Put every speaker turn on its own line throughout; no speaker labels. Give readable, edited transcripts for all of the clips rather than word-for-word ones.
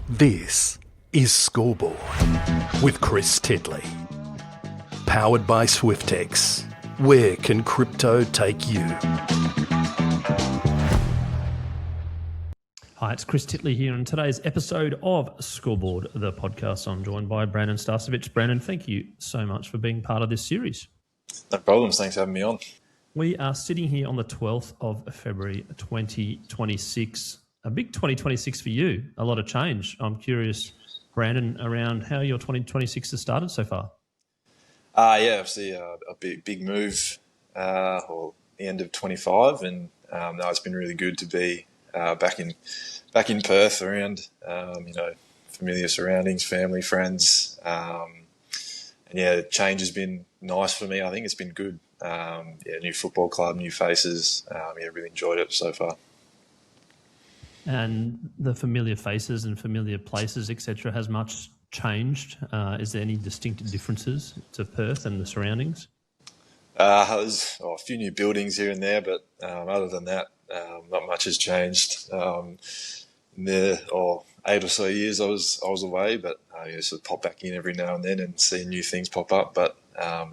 This is Scoreboard with Chris Titley. Powered by Swiftex. Where can crypto take you?
Hi, it's Chris Titley here. In today's episode of Scoreboard, the podcast, I'm joined by Brandon Starcevich. Brandon, thank you so much for being part of this series.
No problems. Thanks for having me on.
We are sitting here on the 12th of February 2026. A big 2026 for you. A lot of change. I'm curious, Brandon, around how your 2026 has started so far.
Yeah, obviously a big move, or the end of 25, and no, it's been really good to be back in Perth, around familiar surroundings, family, friends, and yeah, the change has been nice for me. I think it's been good. New football club, new faces. Really enjoyed it so far.
And the familiar faces and familiar places, etc., has much changed? Is there any distinct differences to Perth and the surroundings?
There's a few new buildings here and there, but other than that, not much has changed. In the 8 or so years I was away, but sort of pop back in every now and then and see new things pop up. But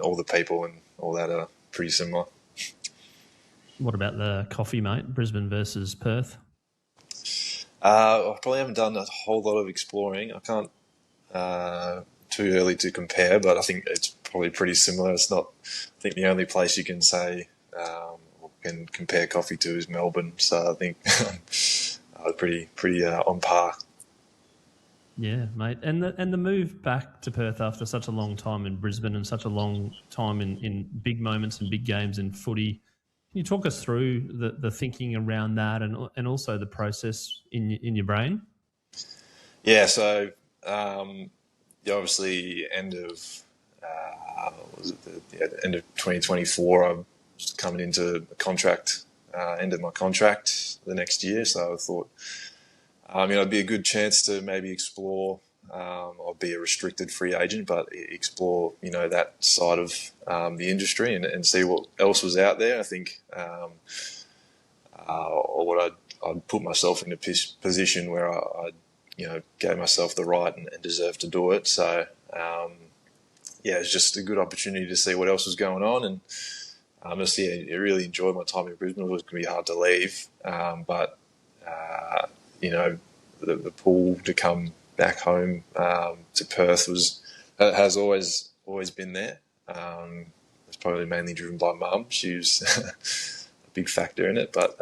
all the people and all that are pretty similar.
What about the coffee, mate? Brisbane versus Perth?
I probably haven't done a whole lot of exploring. I can't too early to compare, but I think it's probably pretty similar. It's not. I think the only place you can say or can compare coffee to is Melbourne. So I think pretty on par.
Yeah, mate. And the move back to Perth after such a long time in Brisbane and such a long time in big moments and big games in footy. Can you talk us through the thinking around that and also the process in your brain?
Yeah, so obviously end of end of 2024, I was coming into the contract, end of my contract the next year. So I thought, it'd be a good chance to maybe explore. I'll be a restricted free agent, but explore, that side of the industry and see what else was out there. I think, I'd put myself in a position where I gave myself the right and deserved to do it. So, it's just a good opportunity to see what else was going on. And I really enjoyed my time in Brisbane. It was going to be hard to leave, but the pull to come back home to Perth has always been there. It's probably mainly driven by Mum. She was a big factor in it, but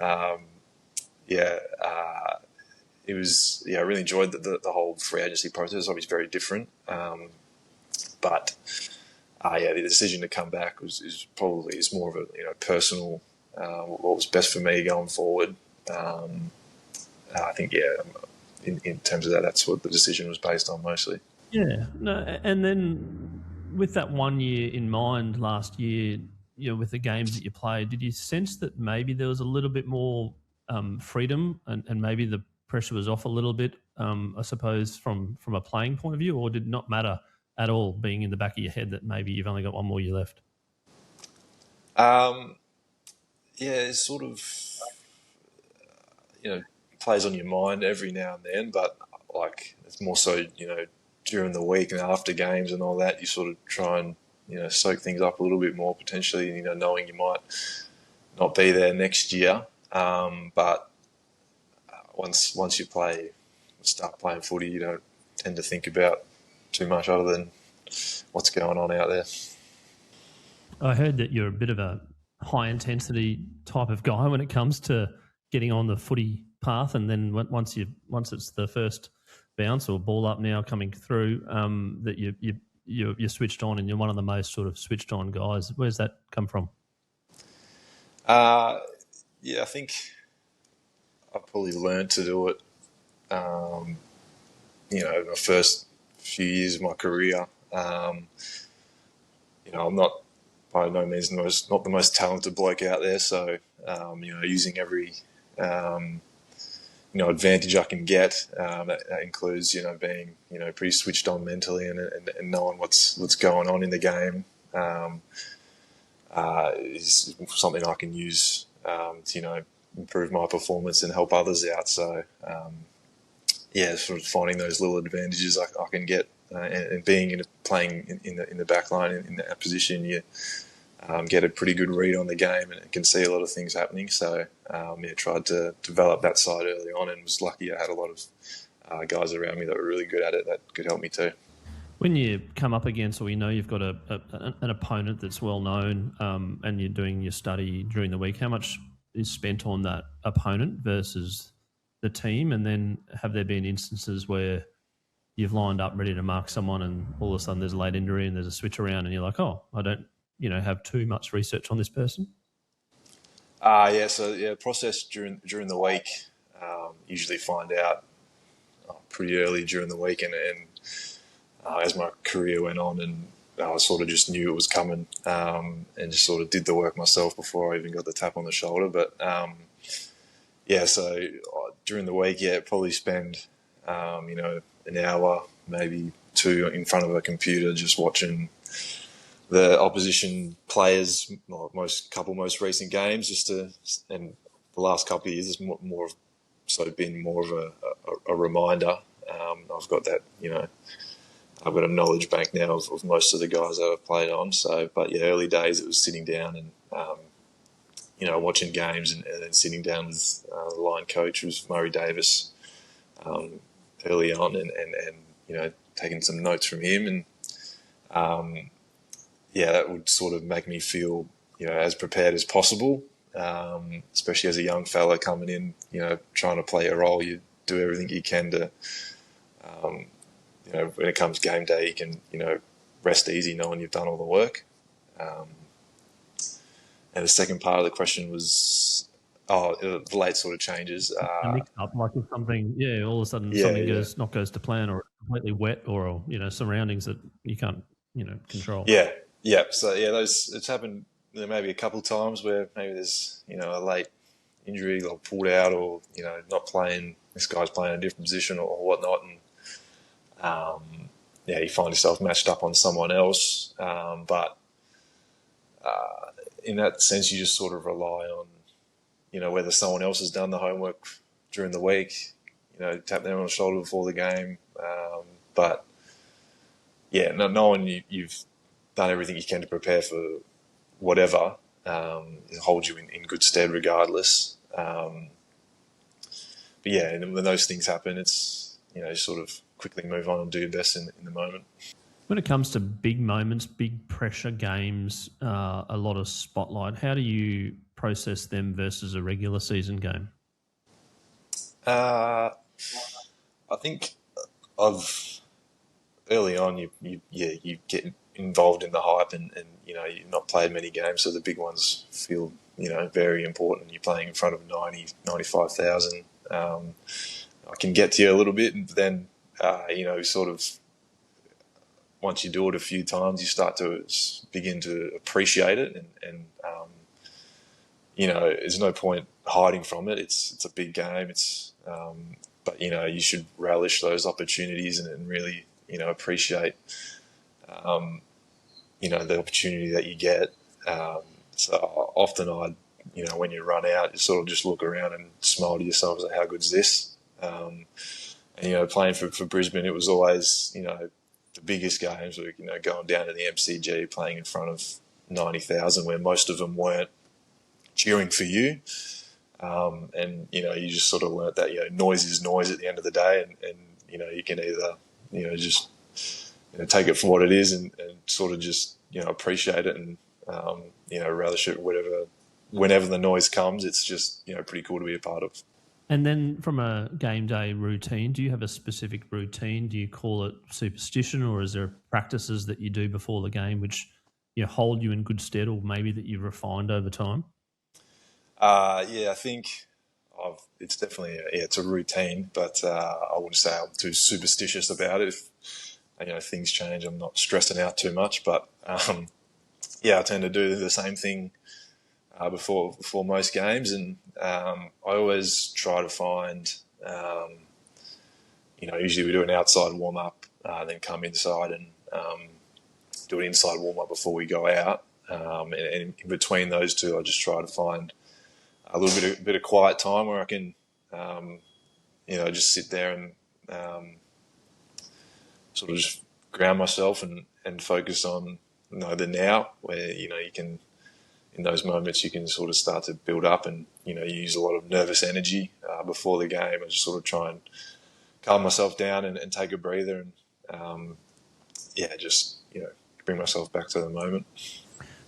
it was. I really enjoyed the whole free agency process. Obviously, very different, but the decision to come back is more of a personal. What was best for me going forward. I think In terms of that's what the decision was based on mostly.
Yeah, no, and then with that 1 year in mind last year, with the games that you played, did you sense that maybe there was a little bit more freedom and maybe the pressure was off a little bit, I suppose, from a playing point of view, or did it not matter at all being in the back of your head that maybe you've only got one more year left?
It's sort of, plays on your mind every now and then, but it's more so, during the week and after games and all that, you sort of try and, soak things up a little bit more potentially, knowing you might not be there next year. But once you start playing footy, you don't tend to think about too much other than what's going on out there.
I heard that you're a bit of a high intensity type of guy when it comes to getting on the footy path, and then once it's the first bounce or ball up now coming through, that you're switched on, and you're one of the most sort of switched on guys. Where's that come from?
I think I probably learned to do it. My first few years of my career. I'm not by no means not the most talented bloke out there, so using every advantage I can get. That includes, being, pretty switched on mentally and knowing what's going on in the game. Is something I can use to, improve my performance and help others out. So, sort of finding those little advantages I can get, and being playing in the back line in that position, you get a pretty good read on the game and can see a lot of things happening. So tried to develop that side early on, and was lucky I had a lot of guys around me that were really good at it that could help me too.
When you come up against, or you've got an opponent that's well known, and you're doing your study during the week, how much is spent on that opponent versus the team? And then have there been instances where you've lined up ready to mark someone and all of a sudden there's a late injury and there's a switch around and you're like, oh, I don't have too much research on this person?
Process during the week. Usually find out pretty early during the week, and as my career went on, and I sort of just knew it was coming, and just sort of did the work myself before I even got the tap on the shoulder. But so during the week, probably spend an hour, maybe two, in front of a computer, just watching the opposition players, most recent games, and the last couple of years has been more of a reminder. I've got that, I've got a knowledge bank now of most of the guys that I've played on. So, but early days it was sitting down and watching games and then sitting down with the line coach, who was Murray Davis, early on, and taking some notes from him, and that would sort of make me feel as prepared as possible, especially as a young fella coming in, trying to play a role. You do everything you can to when it comes game day, you can rest easy knowing you've done all the work. And the second part of the question was the late sort of changes.
A mix up, like if something, all of a sudden something goes to plan, or completely wet, or surroundings that you can't control.
So it's happened maybe a couple of times where maybe there's a late injury, like pulled out, or not playing. This guy's playing a different position or whatnot, and you find yourself matched up on someone else. But in that sense, you just sort of rely on whether someone else has done the homework during the week, tap them on the shoulder before the game. But knowing you've done everything you can to prepare for whatever, it holds you in good stead regardless. And when those things happen, it's, you sort of quickly move on and do your best in the moment.
When it comes to big moments, big pressure games, a lot of spotlight, how do you process them versus a regular season game?
I think early on you get involved in the hype, and you've not played many games, so the big ones feel very important. You're playing in front of 95,000. I can get to you a little bit, and then sort of once you do it a few times, you start to begin to appreciate it, and there's no point hiding from it. It's a big game. But you should relish those opportunities and really appreciate the opportunity that you get. So often when you run out, you sort of just look around and smile to yourself and say, how good's this? And playing for Brisbane, it was always the biggest games were going down to the MCG, playing in front of 90,000, where most of them weren't cheering for you. And you just sort of learnt that noise is noise at the end of the day, and you can either just take it for what it is and sort of just appreciate it and relish it, whenever the noise comes. It's just pretty cool to be a part of.
And then from a game day routine, do you have a specific routine? Do you call it superstition, or is there practices that you do before the game which hold you in good stead, or maybe that you've refined over time?
I think it's definitely it's a routine, but I wouldn't say I'm too superstitious about it. If things change, I'm not stressing out too much. But I tend to do the same thing before most games, and I always try to find usually we do an outside warm up, then come inside and do an inside warm up before we go out, and in between those two, I just try to find a little bit of quiet time where I can just sit there and sort of just ground myself and focus on the now, where you can, in those moments, you can sort of start to build up, and you use a lot of nervous energy before the game. I just sort of try and calm myself down and take a breather, and just bring myself back to the moment.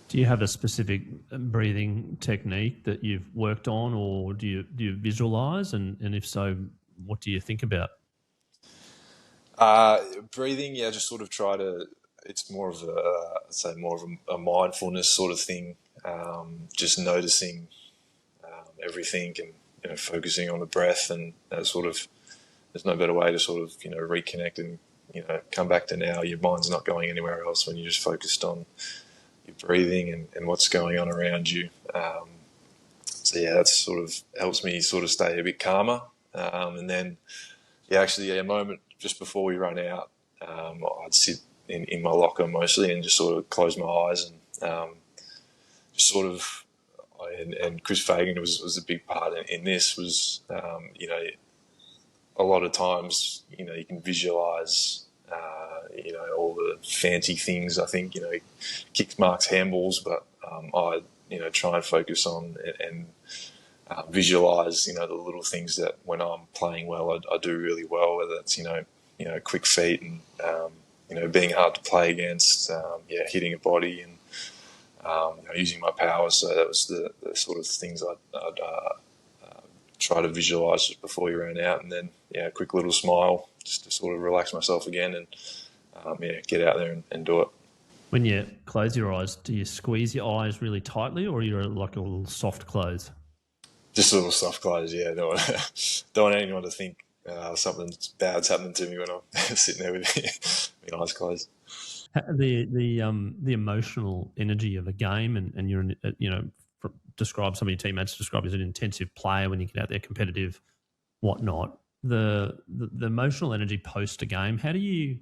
Do you have a specific breathing technique that you've worked on, or do you visualize? And if so, what do you think about?
Breathing, just sort of try to. It's more of I'd say more of a mindfulness sort of thing. Just noticing everything and focusing on the breath, and that sort of. There's no better way to sort of reconnect and come back to now. Your mind's not going anywhere else when you're just focused on your breathing and what's going on around you. That sort of helps me sort of stay a bit calmer. And then, a moment just before we run out, I'd sit in my locker mostly and just sort of close my eyes and just sort of. And Chris Fagan was a big part in this. Was a lot of times you can visualize all the fancy things. I think kicks, marks, handballs, but I try and focus on and visualize the little things that when I'm playing well I do really well, whether it's quick feet and being hard to play against, hitting a body and using my power. So that was the sort of things I'd try to visualize just before you ran out, and then a quick little smile just to sort of relax myself again and get out there and do it.
When you close your eyes, do you squeeze your eyes really tightly, or you're like a little soft close?
Just a little soft close, yeah. Don't want anyone to think something bad's happening to me when I'm sitting there with my eyes closed.
The emotional energy of a game, and you're describe some of your teammates describe as an intensive player when you get out there, competitive, whatnot. The emotional energy post a game, how do you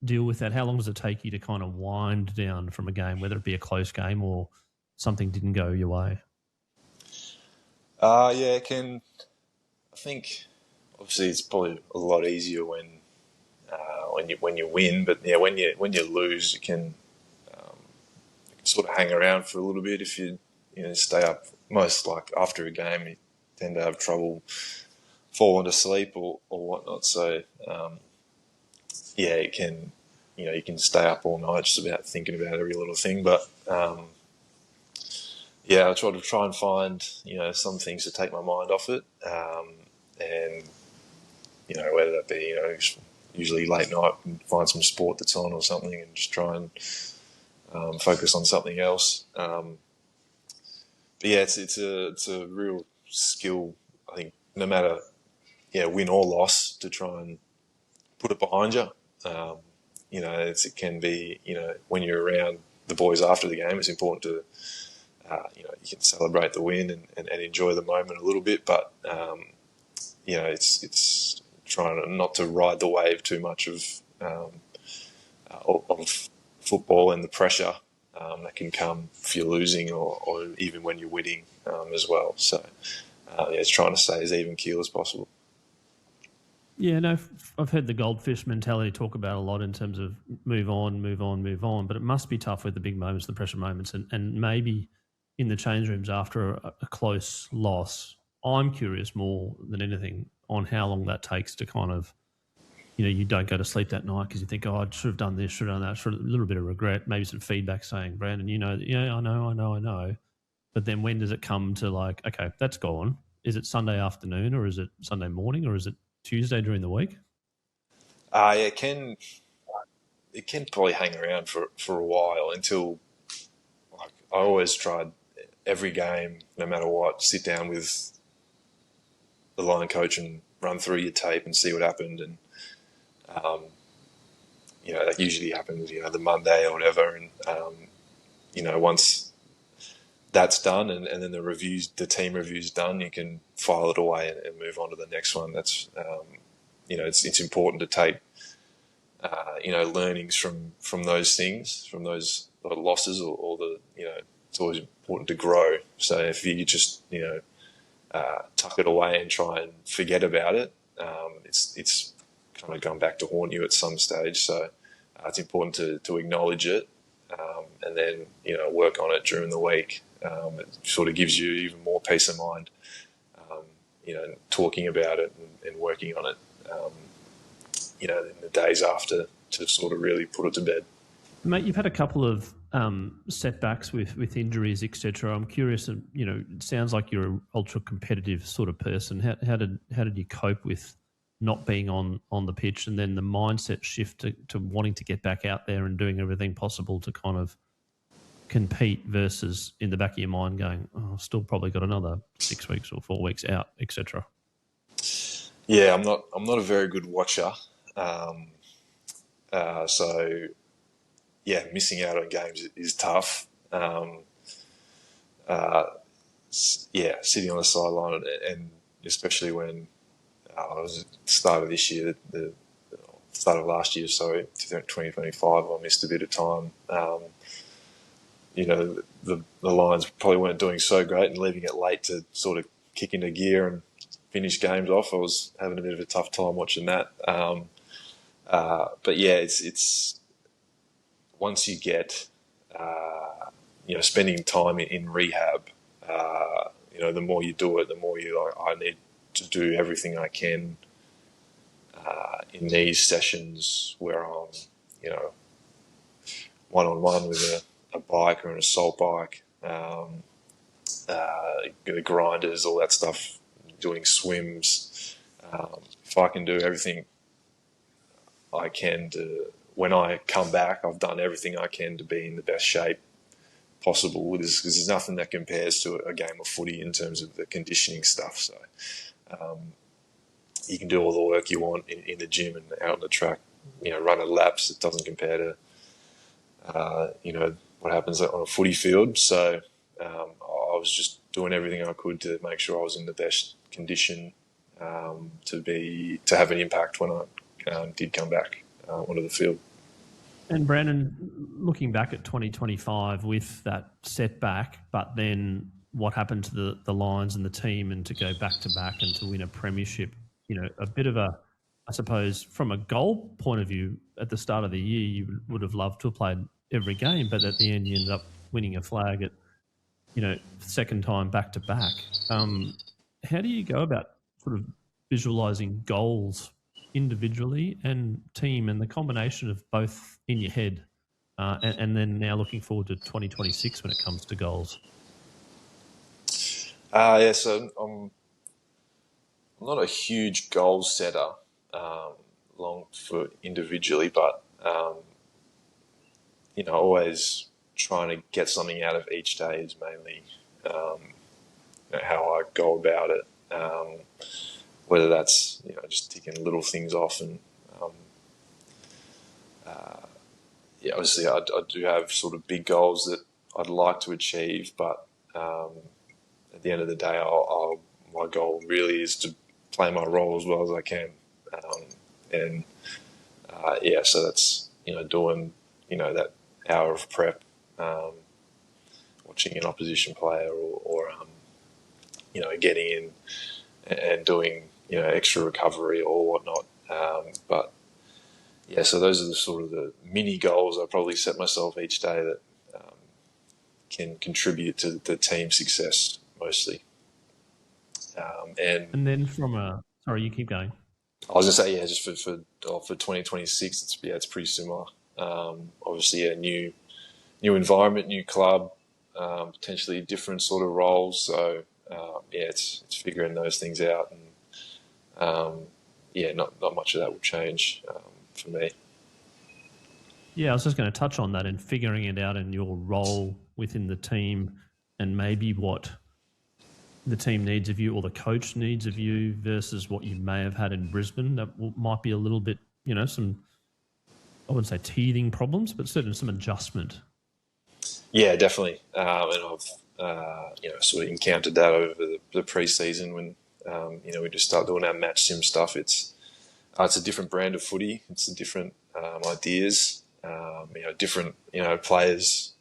deal with that? How long does it take you to kind of wind down from a game, whether it be a close game or something didn't go your way?
It can. I think obviously it's probably a lot easier when you win, but when you lose, it can sort of hang around for a little bit if you stay up. Most like after a game, you tend to have trouble falling to sleep or whatnot. So it can you can stay up all night just about thinking about every little thing, but. I try and find some things to take my mind off it, and whether that be usually late night and find some sport that's on or something and just try and focus on something else. It's a real skill, I think, no matter win or loss, to try and put it behind you. It can be when you're around the boys after the game, it's important to. You can celebrate the win and enjoy the moment a little bit, but it's trying not to ride the wave too much of football and the pressure that can come if you're losing or even when you're winning as well. So it's trying to stay as even keel as possible.
Yeah, no, I've heard the goldfish mentality talk about a lot in terms of move on, but it must be tough with the big moments, the pressure moments, and maybe in the change rooms after a close loss. I'm curious more than anything on how long that takes to kind of, you don't go to sleep that night because you think, I should have done this, should have done that, a little bit of regret, maybe some feedback saying, Brandon, I know. But then when does it come to like, okay, that's gone. Is it Sunday afternoon or is it Sunday morning or is it Tuesday during the week?
It can probably hang around for a while until I always tried every game, no matter what, sit down with the line coach and run through your tape and see what happened. And, that usually happens, the Monday or whatever. And, once that's done and then the team review's done, you can file it away and move on to the next one. That's, it's important to take, learnings from those things, from those losses or the, it's always important to grow. So if you just, tuck it away and try and forget about it, it's kind of come back to haunt you at some stage. So it's important to acknowledge it, and then, work on it during the week. It sort of gives you even more peace of mind, talking about it and working on it, in the days after, to sort of really put it to bed.
Mate, you've had a couple of setbacks with injuries, etc. I'm curious, it sounds like you're an ultra competitive sort of person. How did you cope with not being on the pitch, and then the mindset shift to wanting to get back out there and doing everything possible to kind of compete, versus in the back of your mind going, oh, I've still probably got another 6 weeks or 4 weeks out, etc.
Yeah, I'm not a very good watcher. So yeah, missing out on games is tough. Sitting on the sideline, and especially when I was at the start of this year, the start of last year, 2025, I missed a bit of time. The Lions probably weren't doing so great, and leaving it late to sort of kick into gear and finish games off. I was having a bit of a tough time watching that. But yeah, it's once you get, spending time in rehab, the more you do it, the more I need to do everything I can in these sessions where I'm, one-on-one with a bike or an assault bike, the grinders, all that stuff, doing swims. If I can do everything I can when I come back, I've done everything I can to be in the best shape possible, because there's nothing that compares to a game of footy in terms of the conditioning stuff. So you can do all the work you want in the gym and out on the track, running laps. It doesn't compare to, what happens on a footy field. So I was just doing everything I could to make sure I was in the best condition to have an impact when I did come back onto the field.
And Brandon, looking back at 2025 with that setback, but then what happened to the Lions and the team, and to go back to back and to win a premiership, a bit of a, I suppose, from a goal point of view, at the start of the year, you would have loved to have played every game, but at the end you ended up winning a flag at, second time back to back. How do you go about sort of visualising goals individually and team, and the combination of both in your head, and then now looking forward to 2026 when it comes to goals?
So I'm not a huge goal setter, long for individually, but always trying to get something out of each day is mainly how I go about it. Whether that's just ticking little things off, and obviously I do have sort of big goals that I'd like to achieve, but at the end of the day, my goal really is to play my role as well as I can, so that's doing that hour of prep, watching an opposition player, or getting in and doing extra recovery or whatnot. So those are the sort of the mini goals I probably set myself each day that can contribute to the team success mostly.
And then sorry, you keep going.
I was going to say, just for 2026, it's pretty similar. Obviously, a new environment, new club, potentially different sort of roles. So it's figuring those things out, and not much of that will change for me.
Yeah, I was just going to touch on that, and figuring it out in your role within the team, and maybe what the team needs of you or the coach needs of you versus what you may have had in Brisbane. That might be a little bit, some, I wouldn't say teething problems, but certainly some adjustment. Yeah,
definitely. And I've, sort of encountered that over the pre-season when, we just start doing our match sim stuff. It's a different brand of footy. It's a different ideas, different, players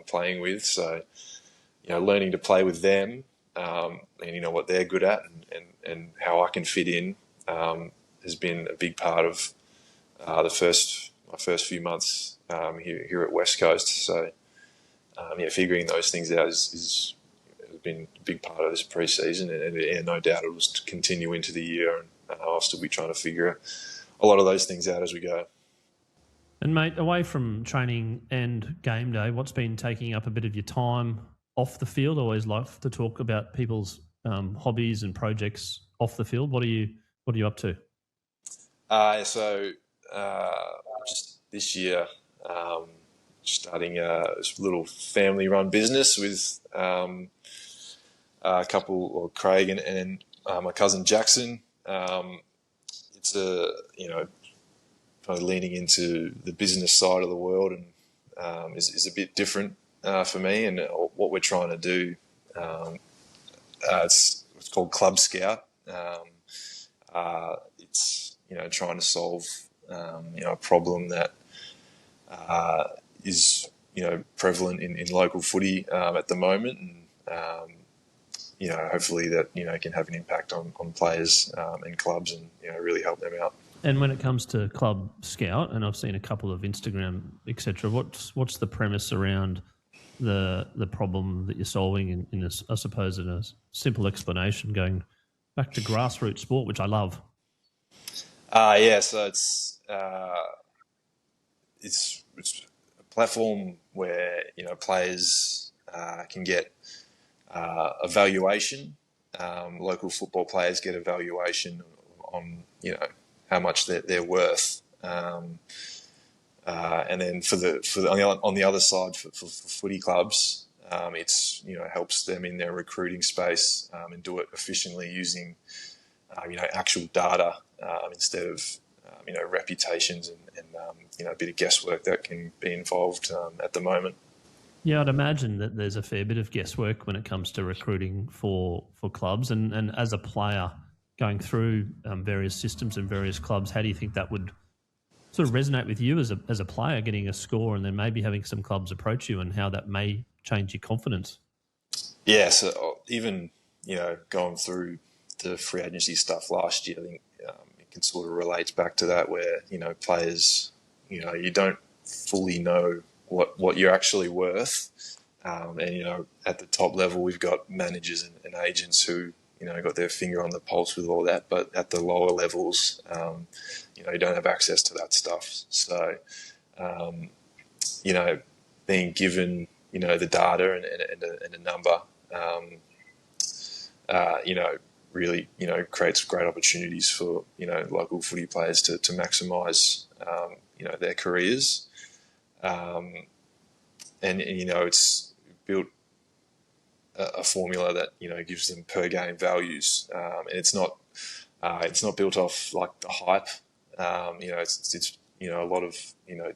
playing with. So, learning to play with them, and what they're good at, and how I can fit in, has been a big part of my first few months here at West Coast. So figuring those things out has been a big part of this pre-season, and no doubt it will continue into the year, and I'll still be trying to figure a lot of those things out as we go.
And mate, away from training and game day, what's been taking up a bit of your time off the field? I always like to talk about people's hobbies and projects off the field. What are you up to?
Just this year, starting a little family-run business with a couple, or Craig and my cousin Jackson. It's kind of leaning into the business side of the world, and is a bit different for me. And what we're trying to do, it's called Club Scout. It's trying to solve a problem that is prevalent in local footy at the moment, and hopefully that can have an impact on players and clubs, and really help them out.
And when it comes to Club Scout, and I've seen a couple of Instagram, etc., what's the premise around the problem that you're solving in I suppose in a simple explanation, going back to grassroots sport, which I love?
So it's a platform where players can get a valuation. Local football players get a valuation on how much they're worth, and then on the other side for footy clubs, it's helps them in their recruiting space, and do it efficiently using actual data instead of reputations and a bit of guesswork that can be involved at the moment.
Yeah, I'd imagine that there's a fair bit of guesswork when it comes to recruiting for clubs, and as a player going through various systems and various clubs, how do you think that would sort of resonate with you as a player, getting a score and then maybe having some clubs approach you, and how that may change your confidence?
Yeah, so even going through the free agency stuff last year, I think it can sort of relate back to that, where players you don't fully know what you're actually worth, and at the top level we've got managers and agents who got their finger on the pulse with all that, but at the lower levels you don't have access to that stuff. So being given the data and a number really creates great opportunities for local footy players to maximise their careers, and it's built a formula that gives them per game values, and it's not built off like the hype. It's a lot of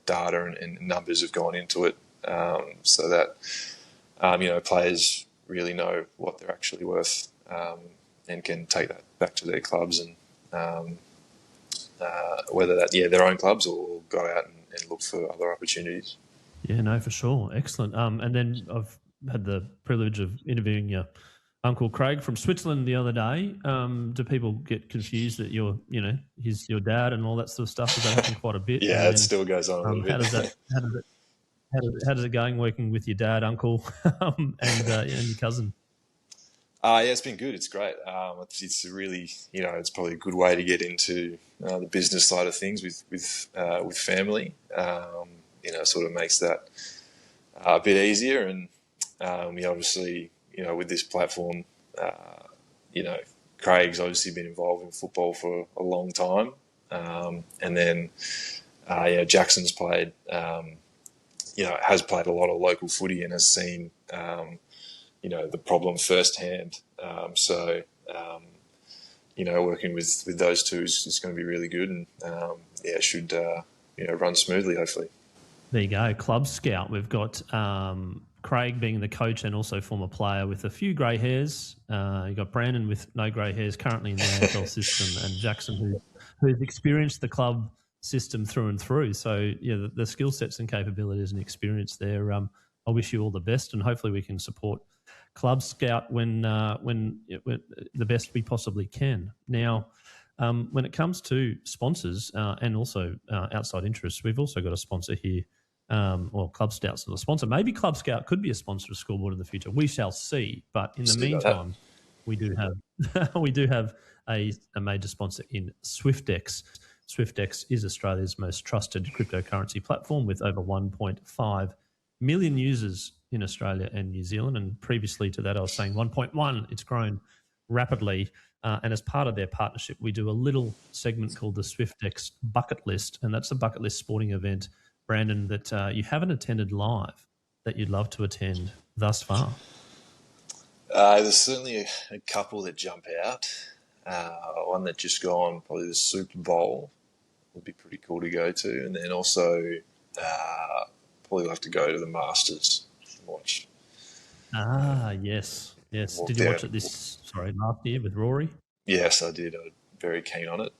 data and numbers have gone into it, so that players really know what they're actually worth, and can take that back to their clubs, and whether that their own clubs, or go out and look for other opportunities.
Yeah, no, for sure. Excellent. And then I've had the privilege of interviewing your Uncle Craig from Switzerland the other day. Do people get confused that he's your dad and all that sort of stuff? Does that happen quite a bit?
Yeah, it still goes on a little bit.
How does it going working with your dad, uncle, and your cousin?
It's been good. It's great. It's a really, it's probably a good way to get into the business side of things with family. Sort of makes that a bit easier, and obviously, with this platform, Craig's obviously been involved in football for a long time, and then Jackson's played, has played a lot of local footy and has seen the problem firsthand. Working with those two is going to be really good, and it should run smoothly, hopefully.
There you go, Club Scout. We've got Craig being the coach and also former player with a few grey hairs. You've got Brandon with no grey hairs, currently in the AFL system, and Jackson who's experienced the club system through and through. So the skill sets and capabilities and experience there. I wish you all the best, and hopefully we can support Club Scout when the best we possibly can. Now, When it comes to sponsors and also outside interests, we've also got a sponsor here. Club Scout's not a sponsor. Maybe Club Scout could be a sponsor of Scoreboard in the future. We shall see. But in the meantime, we do have a major sponsor in SwiftX. SwiftX is Australia's most trusted cryptocurrency platform with over 1.5 million users in Australia and New Zealand. And previously to that, I was saying 1.1. It's grown rapidly. And as part of their partnership, we do a little segment called the SwiftX Bucket List. And that's a bucket list sporting event, Brandon, that you haven't attended live that you'd love to attend thus far.
There's certainly a couple that jump out. One that just gone, probably the Super Bowl, would be pretty cool to go to. And then also probably like to go to the Masters and watch.
Yes. Did you watch it last year with Rory?
Yes, I did. I was very keen on it.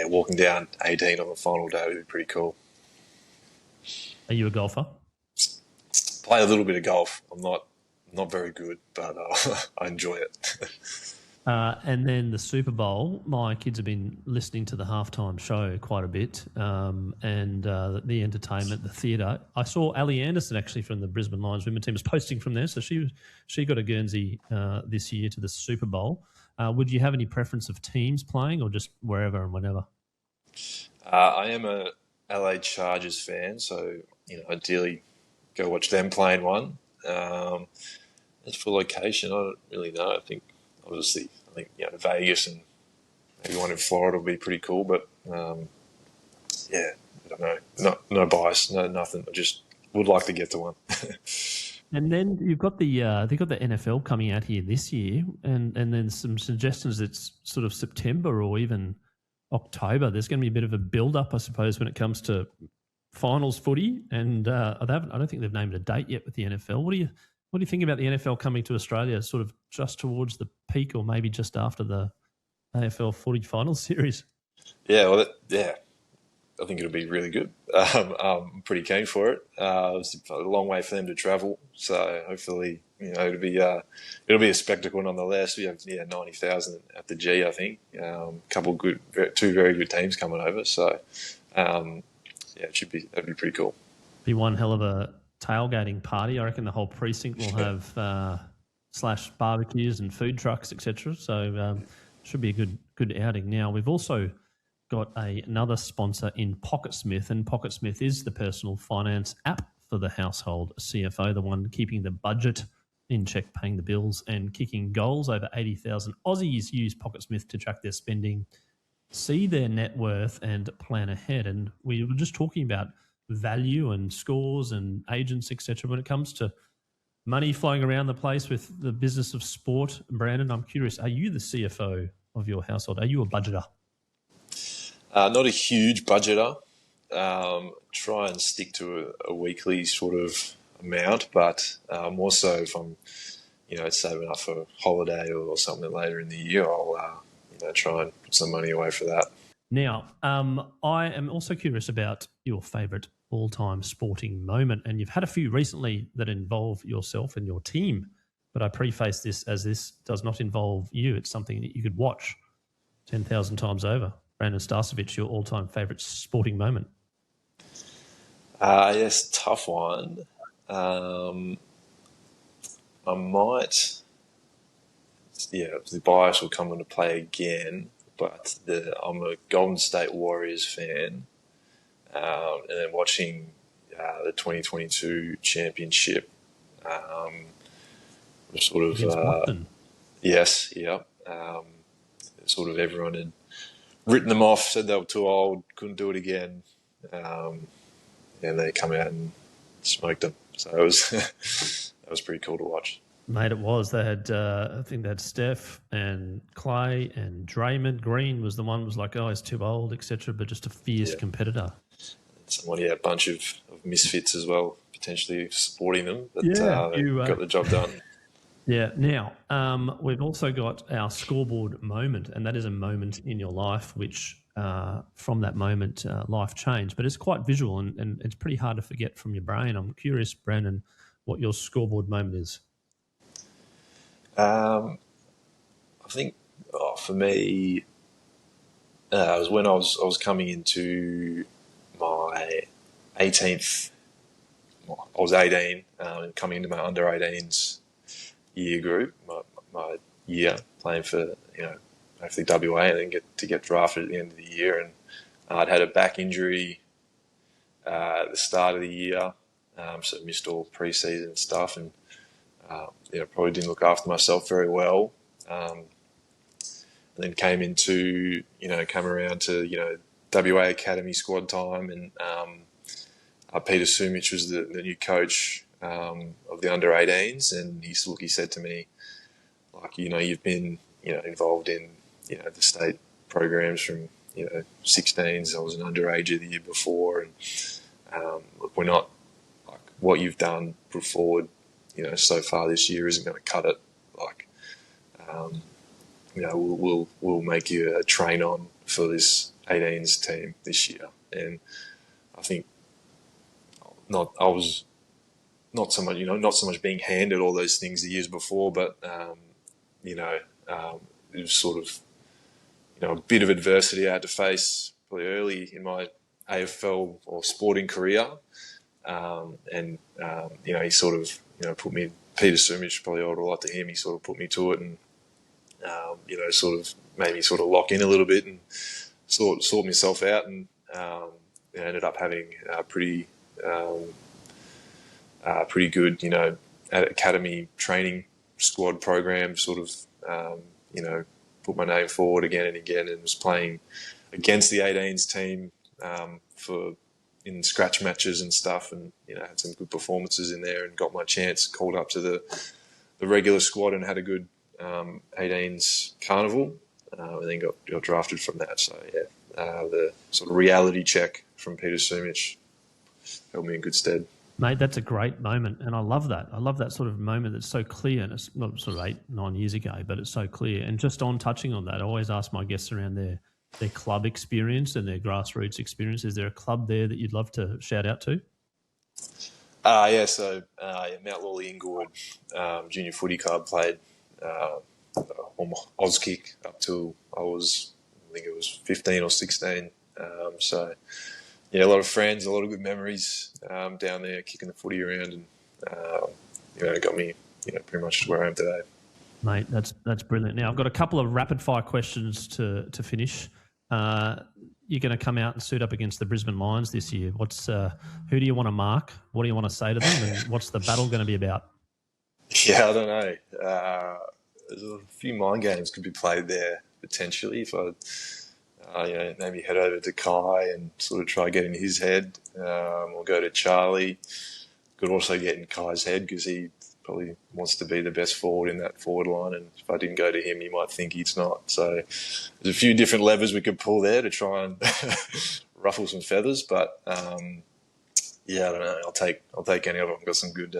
Walking down 18 on the final day would be pretty cool.
Are you a golfer?
Play a little bit of golf. I'm not very good, but I enjoy it.
And then the Super Bowl, my kids have been listening to the halftime show quite a bit, and the entertainment, the theatre. I saw Ali Anderson actually from the Brisbane Lions women team was posting from there, so she got a Guernsey this year to the Super Bowl. Would you have any preference of teams playing or just wherever and whenever?
I am a LA Chargers fan, so ideally go watch them playing one. As for location, I don't really know. I think Vegas and maybe one in Florida would be pretty cool. But I don't know. No bias, no nothing. I just would like to get to one.
And then you've got the NFL coming out here this year, and then some suggestions it's sort of September or even October. There's going to be a bit of a build-up, I suppose, when it comes to finals footy. And I don't think they've named a date yet with the NFL. What do you think about the NFL coming to Australia, sort of just towards the peak, or maybe just after the AFL footy finals series?
Yeah, I think it'll be really good. I'm pretty keen for it. It's a long way for them to travel, so hopefully, it'll be a spectacle nonetheless. We have 90,000 at the G, I think. Two very good teams coming over, so that'd be pretty cool.
Be one hell of a tailgating party. I reckon the whole precinct will have / barbecues and food trucks, etc. So should be a good outing. Now we've also got another sponsor in PocketSmith, and PocketSmith is the personal finance app for the household CFO, the one keeping the budget in check, paying the bills and kicking goals. Over 80,000 Aussies use PocketSmith to track their spending, see their net worth and plan ahead. And we were just talking about value and scores and agents, etc. When it comes to money flowing around the place with the business of sport, Brandon, I'm curious, are you the CFO of your household? Are you a budgeter?
Not a huge budgeter. Try and stick to a weekly sort of amount, but more so if I'm, saving up for a holiday or something later in the year, I'll, try and put some money away for that.
Now, I am also curious about your favourite all-time sporting moment, and you've had a few recently that involve yourself and your team, but I preface this as this does not involve you. It's something that you could watch 10,000 times over. Brandon Starcevich, your all-time favourite sporting moment?
Yes, tough one. I might... the bias will come into play again, but I'm a Golden State Warriors fan, and then watching the 2022 championship, sort of... yes, yeah. Sort of everyone had written them off, said they were too old, couldn't do it again, and they come out and smoked them. So it was that was pretty cool to watch.
Mate, it was. They had, I think they had Steph and Clay and Draymond. Green was the one was like, oh, he's too old, etc. But just a fierce competitor.
A bunch of misfits as well, potentially supporting them, but they got the job done.
Yeah. Now, we've also got our scoreboard moment, and that is a moment in your life which, from that moment, life changed. But it's quite visual, and it's pretty hard to forget from your brain. I'm curious, Brandon, what your scoreboard moment is.
I think for me, it was when I was coming into my 18th. Well, I was 18, and coming into my under 18s year group, my year playing for hopefully WA, and then get drafted at the end of the year. And I'd had a back injury at the start of the year, so missed all pre-season stuff, and probably didn't look after myself very well. And then came around to WA Academy squad time, and Peter Sumich was the new coach of the under 18s, and he said to me, like, you've been involved in the state programs from 16s. I was an underager the year before, and look, we're not, like, what you've done put forward so far this year isn't going to cut it. Like, we'll make you a train on for this 18s team this year. And I think I was not so much being handed all those things the years before, but it was sort of a bit of adversity I had to face probably early in my AFL or sporting career, and he sort of put me. Peter Sumich, probably owed a lot to him. He sort of put me to it, and sort of made me sort of lock in a little bit and sort myself out, and ended up having a pretty good academy training squad program. Sort of put my name forward again and again, and was playing against the 18s team in scratch matches and stuff, and had some good performances in there, and got my chance called up to the regular squad, and had a good 18s carnival, and then got drafted from that. So the sort of reality check from Peter Sumich held me in good stead.
Mate, that's a great moment, and I love that. I love that sort of moment that's so clear, and it's not sort of 8-9 years ago, but it's so clear. And just on touching on that, I always ask my guests around their club experience and their grassroots experience. Is there a club there that you'd love to shout out to?
So Mount Lawley Inglewood Junior Footy Club played on my Auskick up till I think it was 15 or 16. A lot of friends, a lot of good memories down there, kicking the footy around, and it got me pretty much to where I am today.
Mate, that's brilliant. Now I've got a couple of rapid fire questions to finish. You're going to come out and suit up against the Brisbane Lions this year. Who do you want to mark? What do you want to say to them? And what's the battle going to be about?
Yeah, I don't know. There's a few mind games could be played there potentially if I, maybe head over to Kai and sort of try get in his head, or go to Charlie. Could also get in Kai's head because he probably wants to be the best forward in that forward line, and if I didn't go to him, he might think he's not. So there's a few different levers we could pull there to try and ruffle some feathers. But I don't know. I'll take any of them. I've got some good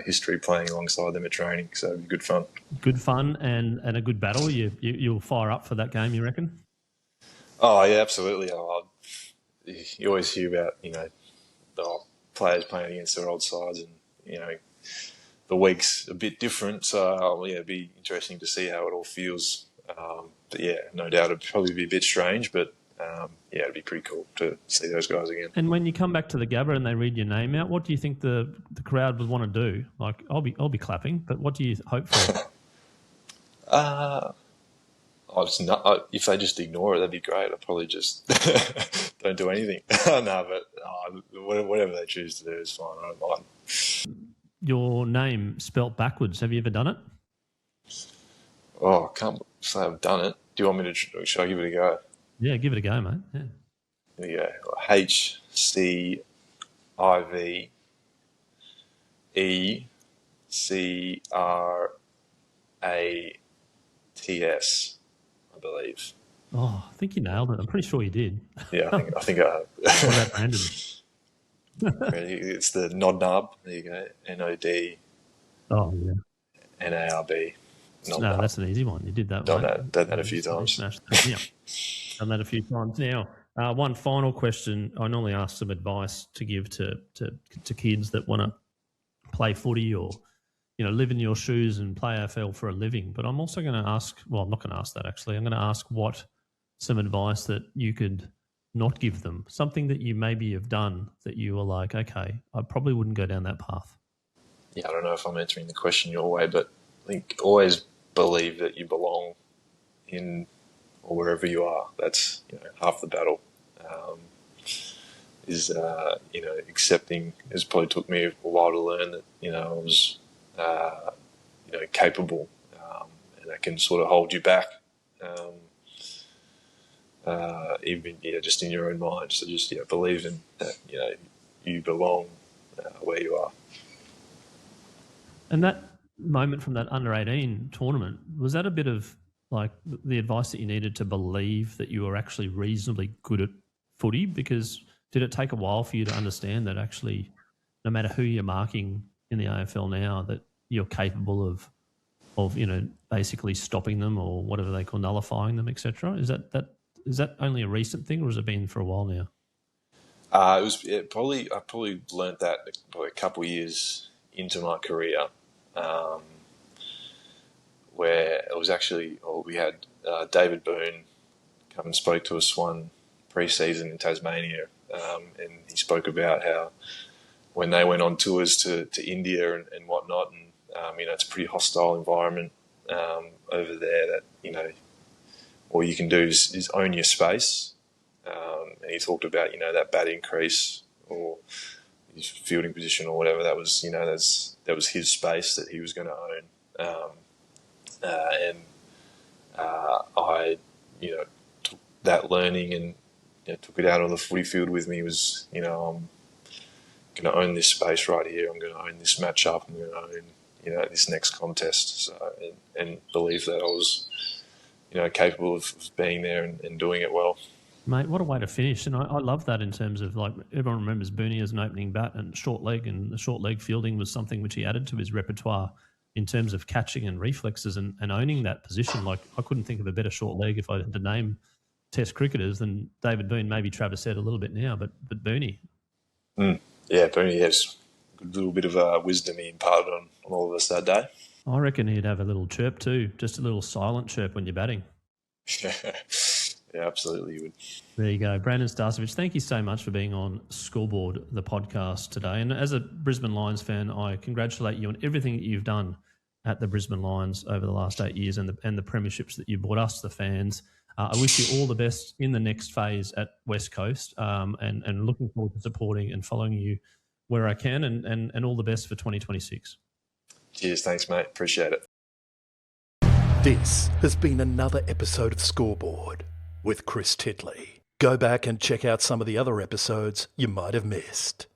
history playing alongside them at training, so it'd be good fun. Good fun
and a good battle. You'll fire up for that game, you reckon?
Oh yeah, absolutely. You always hear about the players playing against their old sides, and the week's a bit different, so it'd be interesting to see how it all feels. But yeah, no doubt it'd probably be a bit strange, but it'd be pretty cool to see those guys again.
And when you come back to the Gabba and they read your name out, what do you think the crowd would want to do? Like, I'll be clapping, but what do you hope for?
If they just ignore it, that'd be great. I'd probably just don't do anything. No, but whatever they choose to do is fine. I don't mind.
Your name spelt backwards. Have you ever done it?
Oh, I can't say I've done it. Do you want me to? Should I give it a go?
Yeah, give it a go, mate. Yeah.
There you go. HCIVECRATS. I believe.
Oh, I think you nailed it. I'm pretty sure you did.
Yeah, I think I have.
What about Brandon?
It's the NODNARB. There you go. NOD.
Oh, yeah.
NARB.
No, that's an easy one. You did that
one.
Done
that a few times.
Yeah. Done that a few times. Now, one final question. I normally ask some advice to give to kids that want to play footy or live in your shoes and play AFL for a living. But I'm also going to ask. Well, I'm not going to ask that actually. I'm going to ask what some advice that you could not give them? Something that you maybe have done that you were like, okay, I probably wouldn't go down that path.
Yeah, I don't know if I'm answering the question your way, but I think always believe that you belong in or wherever you are. That's half the battle. Accepting. It's probably took me a while to learn that I was capable, and that can sort of hold you back, even just in your own mind. So just believe in that you belong where you are.
And that moment from that under-18 tournament, was that a bit of like the advice that you needed to believe that you were actually reasonably good at footy? Because did it take a while for you to understand that actually, no matter who you're marking in the AFL now, that you're capable of basically stopping them, or whatever they call nullifying them, etc.? Is that only a recent thing, or has it been for a while now?
I probably learnt that probably a couple of years into my career, where it was actually, we had David Boone come and spoke to us one pre-season in Tasmania, and he spoke about how when they went on tours to India and whatnot, and it's a pretty hostile environment over there, that all you can do is own your space. And he talked about that bat increase or his fielding position or whatever. That was that was his space that he was going to own. I took that learning and took it out on the footy field with me. Was I'm going to own this space right here. I'm going to own this matchup. I'm going to own this next contest. So and believe that I was capable of being there and doing it well.
Mate, what a way to finish. And I love that in terms of, like, everyone remembers Booney as an opening bat and short leg, and the short leg fielding was something which he added to his repertoire in terms of catching and reflexes and owning that position. Like, I couldn't think of a better short leg if I had to name Test cricketers than David Boone. Maybe Travis said a little bit now, but Booney.
Yeah, Booney has a little bit of wisdom he imparted on all of us that day.
I reckon he'd have a little chirp too, just a little silent chirp when you're batting.
Yeah, absolutely you would.
There you go. Brandon Starcevich, thank you so much for being on Scoreboard, the podcast today. And as a Brisbane Lions fan, I congratulate you on everything that you've done at the Brisbane Lions over the last 8 years and the premierships that you brought us, the fans. I wish you all the best in the next phase at West Coast, and looking forward to supporting and following you where I can, and all the best for 2026.
Cheers. Thanks, mate. Appreciate it.
This has been another episode of Scoreboard with Chris Titley. Go back and check out some of the other episodes you might have missed.